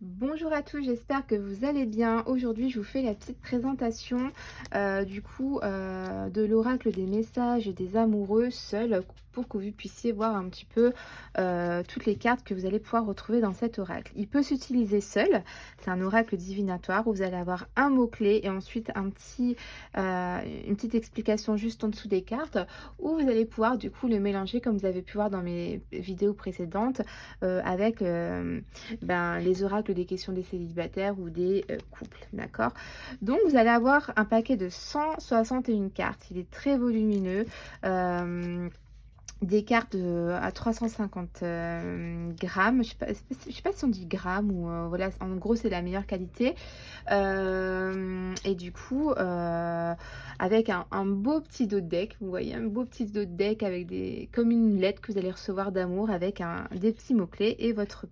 Bonjour à tous, j'espère que vous allez bien. Aujourd'hui, je vous fais la petite présentation de l'oracle des messages des amoureux seuls pour que vous puissiez voir un petit peu toutes les cartes que vous allez pouvoir retrouver dans cet oracle. Il peut s'utiliser seul, c'est un oracle divinatoire où vous allez avoir un mot-clé et ensuite une petite explication juste en dessous des cartes où vous allez pouvoir du coup le mélanger comme vous avez pu voir dans mes vidéos précédentes avec les oracles des questions des célibataires ou des couples, d'accord? Donc vous allez avoir un paquet de 161 cartes, il est très volumineux, des cartes à 350 grammes, je sais pas si on dit grammes ou voilà, en gros c'est la meilleure qualité. Et du coup, avec un beau petit dos de deck, vous voyez, un beau petit dos de deck avec comme une lettre que vous allez recevoir d'amour avec des petits mots-clés et votre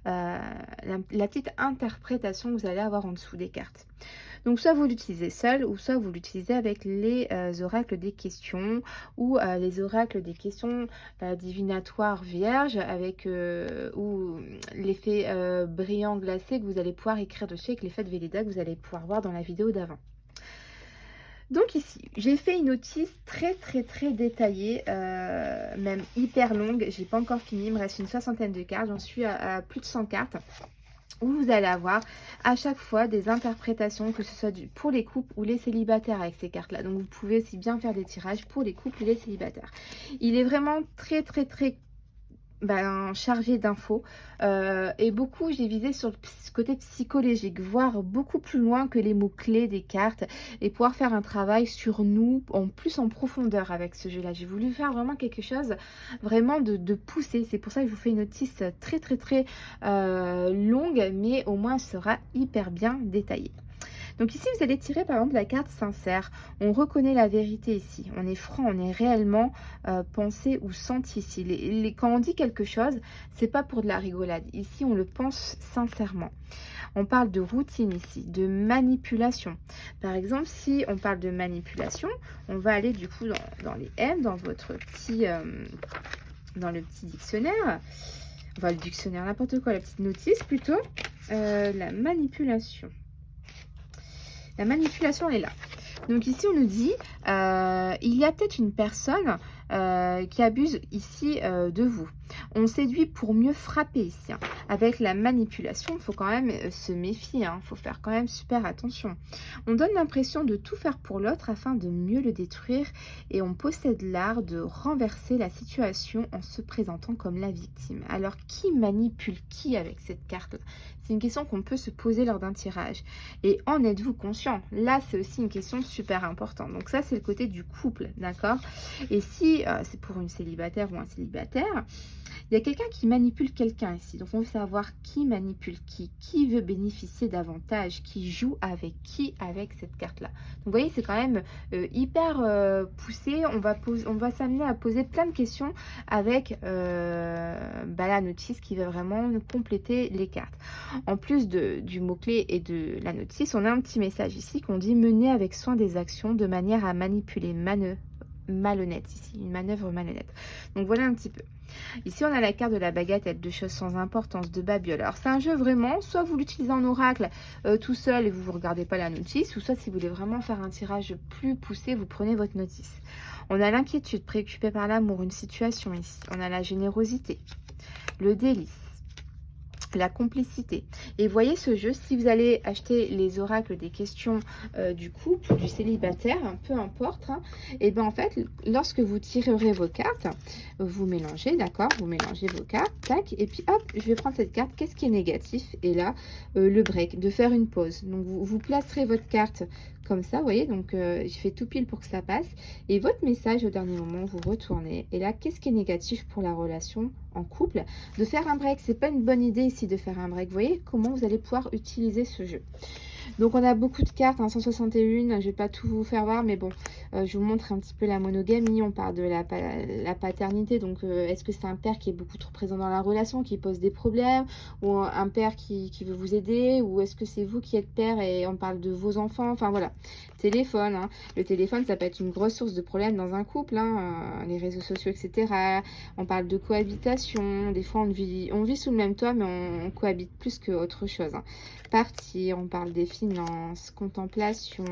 la petite interprétation que vous allez avoir en dessous des cartes. Donc soit vous l'utilisez seul ou soit vous l'utilisez avec les oracles des questions ou les oracles des questions divinatoires vierges ou l'effet brillant glacé que vous allez pouvoir écrire dessus avec l'effet de Véleda que vous allez pouvoir voir dans la vidéo d'avant. Donc ici, j'ai fait une notice très très très détaillée, même hyper longue. J'ai pas encore fini, il me reste une soixantaine de cartes, j'en suis à plus de 100 cartes où vous allez avoir à chaque fois des interprétations, que ce soit pour les couples ou les célibataires avec ces cartes-là. Donc vous pouvez aussi bien faire des tirages pour les couples et les célibataires. Il est vraiment très très très chargé d'infos et beaucoup j'ai visé sur le côté psychologique, voir beaucoup plus loin que les mots-clés des cartes et pouvoir faire un travail sur nous en plus en profondeur avec ce jeu-là. J'ai voulu faire vraiment quelque chose vraiment de poussé. C'est pour ça que je vous fais une notice très très très longue, mais au moins elle sera hyper bien détaillée. Donc ici, vous allez tirer par exemple la carte sincère. On reconnaît la vérité ici. On est franc, on est réellement pensé ou senti ici. Quand on dit quelque chose, c'est pas pour de la rigolade. Ici, on le pense sincèrement. On parle de routine ici, de manipulation. Par exemple, si on parle de manipulation, on va aller du coup dans les M, dans le petit dictionnaire. Enfin, le dictionnaire, n'importe quoi, la petite notice plutôt. La manipulation. La manipulation est là. Donc ici, on nous dit, il y a peut-être une personne qui abuse ici de vous. On séduit pour mieux frapper ici, hein. Avec la manipulation, il faut quand même se méfier, il faut faire quand même super attention. On donne l'impression de tout faire pour l'autre afin de mieux le détruire et on possède l'art de renverser la situation en se présentant comme la victime. Alors, qui manipule qui avec cette carte-là? C'est une question qu'on peut se poser lors d'un tirage. Et en êtes-vous conscient? Là, c'est aussi une question super importante. Donc ça, c'est le côté du couple, d'accord? Et si c'est pour une célibataire ou un célibataire, il y a quelqu'un qui manipule quelqu'un ici. Donc, on veut savoir qui manipule qui veut bénéficier davantage, qui joue avec qui avec cette carte-là. Donc, vous voyez, c'est quand même hyper poussé. On va s'amener à poser plein de questions avec la notice qui va vraiment nous compléter les cartes. En plus du mot-clé et de la notice, on a un petit message ici qu'on dit mener avec soin des actions de manière à manipuler malhonnête ici, une manœuvre malhonnête. Donc voilà un petit peu. Ici, on a la carte de la baguette, tête de choses sans importance, de babiole. Alors, c'est un jeu vraiment, soit vous l'utilisez en oracle tout seul et vous ne regardez pas la notice, ou soit si vous voulez vraiment faire un tirage plus poussé, vous prenez votre notice. On a l'inquiétude, préoccupée par l'amour, une situation ici. On a la générosité, le délice, la complicité. Et voyez ce jeu, si vous allez acheter les oracles des questions du couple ou du célibataire, peu importe, et bien en fait, lorsque vous tirerez vos cartes, vous mélangez, d'accord, vous mélangez vos cartes, tac, et puis hop, je vais prendre cette carte, qu'est-ce qui est négatif? Et là, le break, de faire une pause. Donc vous placerez votre carte comme ça, vous voyez, donc j'ai fait tout pile pour que ça passe. Et votre message au dernier moment, vous retournez. Et là, qu'est-ce qui est négatif pour la relation en couple? De faire un break, c'est pas une bonne idée ici de faire un break. Vous voyez comment vous allez pouvoir utiliser ce jeu. Donc on a beaucoup de cartes, hein, 161, je vais pas tout vous faire voir, mais bon, je vous montre un petit peu la monogamie, on parle de la paternité, donc est-ce que c'est un père qui est beaucoup trop présent dans la relation, qui pose des problèmes, ou un père qui veut vous aider, ou est-ce que c'est vous qui êtes père et on parle de vos enfants, enfin voilà. Téléphone, hein. Le téléphone, ça peut être une grosse source de problèmes dans un couple, hein, les réseaux sociaux, etc. On parle de cohabitation, des fois on vit sous le même toit, mais on cohabite plus qu'autre chose, hein. Partir, on parle des finances, contemplation,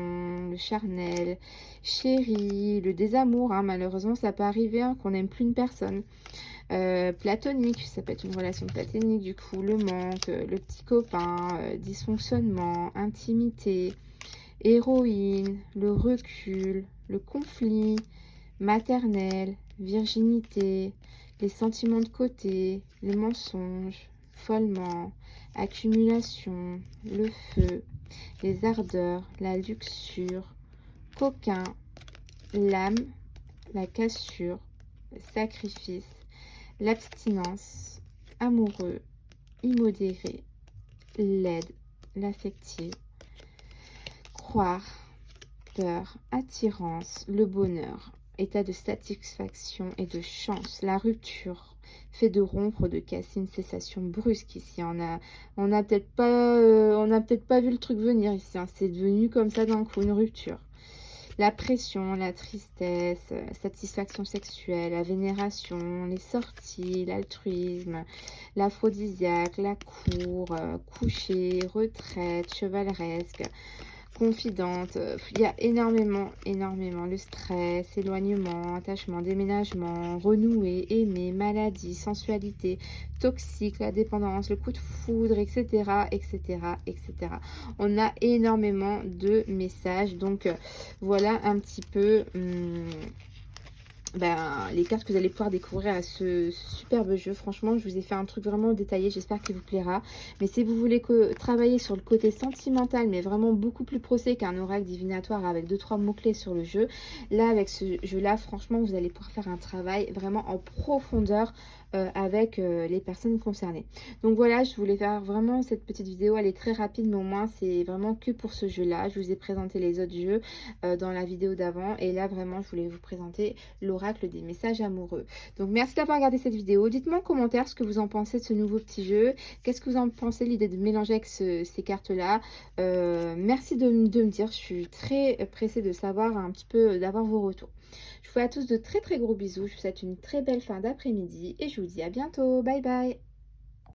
le charnel, chéri, le désamour, hein, malheureusement ça peut arriver, hein, qu'on n'aime plus une personne. Platonique, ça peut être une relation platonique, du coup le manque, le petit copain, dysfonctionnement, intimité, héroïne, le recul, le conflit, maternelle, virginité, les sentiments de côté, les mensonges, follement, accumulation, le feu, les ardeurs, la luxure, coquin, l'âme, la cassure, le sacrifice, l'abstinence, amoureux, immodéré, l'aide, l'affective, croire, peur, attirance, le bonheur, état de satisfaction et de chance, la rupture, fait de rompre, de casser, une cessation brusque ici. On a peut-être pas, vu le truc venir ici, hein. C'est devenu comme ça d'un coup, une rupture. La pression, la tristesse, satisfaction sexuelle, la vénération, les sorties, l'altruisme, l'aphrodisiaque, la cour, coucher, retraite, chevaleresque, confidente. Il y a énormément, le stress, éloignement, attachement, déménagement, renouer, aimer, maladie, sensualité, toxique, la dépendance, le coup de foudre, etc., etc., etc. On a énormément de messages, donc voilà un petit peu les cartes que vous allez pouvoir découvrir à ce superbe jeu. Franchement, je vous ai fait un truc vraiment détaillé, j'espère qu'il vous plaira. Mais si vous voulez travailler sur le côté sentimental, mais vraiment beaucoup plus procès qu'un oracle divinatoire avec 2-3 mots-clés sur le jeu, là, avec ce jeu-là, franchement, vous allez pouvoir faire un travail vraiment en profondeur avec les personnes concernées. Donc voilà, je voulais faire vraiment cette petite vidéo, elle est très rapide, mais au moins, c'est vraiment que pour ce jeu-là. Je vous ai présenté les autres jeux dans la vidéo d'avant, et là, vraiment, je voulais vous présenter l'oracle des messages amoureux. Donc merci d'avoir regardé cette vidéo. Dites-moi en commentaire ce que vous en pensez de ce nouveau petit jeu. Qu'est-ce que vous en pensez, l'idée de mélanger avec ces cartes-là? Merci de me dire. Je suis très pressée de savoir un petit peu, d'avoir vos retours. Je vous fais à tous de très très gros bisous. Je vous souhaite une très belle fin d'après-midi et je vous dis à bientôt. Bye bye.